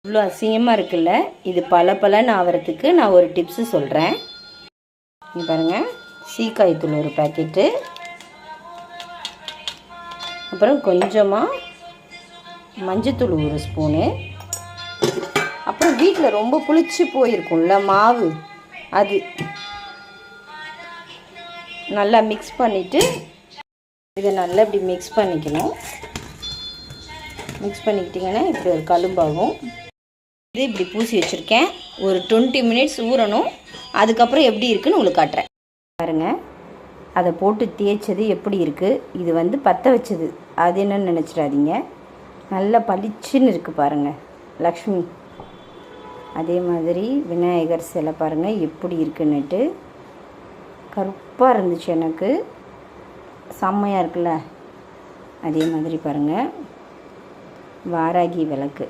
இவ்வளோ அசிங்கமாக இருக்குல்ல, இது பளபளன்னு ஆகிறதுக்கு நான் ஒரு டிப்ஸு சொல்கிறேன். இங்கே பாருங்கள், சீக்காய் தூள் ஒரு பேக்கெட்டு, அப்புறம் கொஞ்சமாக மஞ்சத்தூள் ஒரு ஸ்பூனு, அப்புறம் வீட்டில் ரொம்ப புளிச்சு போயிருக்கும்ல மாவு, அது நல்லா மிக்ஸ் பண்ணிவிட்டு இதை நல்லா இப்படி மிக்ஸ் பண்ணிக்கணும். மிக்ஸ் பண்ணிக்கிட்டிங்கன்னா இப்படி ஒரு கலும்பாகும். இது இப்படி பூசி வச்சுருக்கேன். ஒரு 20 மினிட்ஸ் ஊறணும். அதுக்கப்புறம் எப்படி இருக்குன்னு உங்களுக்கு காட்டுறேன் பாருங்கள். அதை போட்டு தேய்ச்சது எப்படி இருக்குது. இது வந்து பற்ற வச்சது, அது என்னன்னு நினச்சிடாதீங்க. நல்லா பளிச்சுன்னு இருக்குது பாருங்கள் லக்ஷ்மி. அதே மாதிரி விநாயகர் சிலை பாருங்கள் எப்படி இருக்குன்னுட்டு. கருப்பாக இருந்துச்சு எனக்கு, செம்மையாக இருக்குல்ல. அதே மாதிரி பாருங்கள் வாராகி விளக்கு.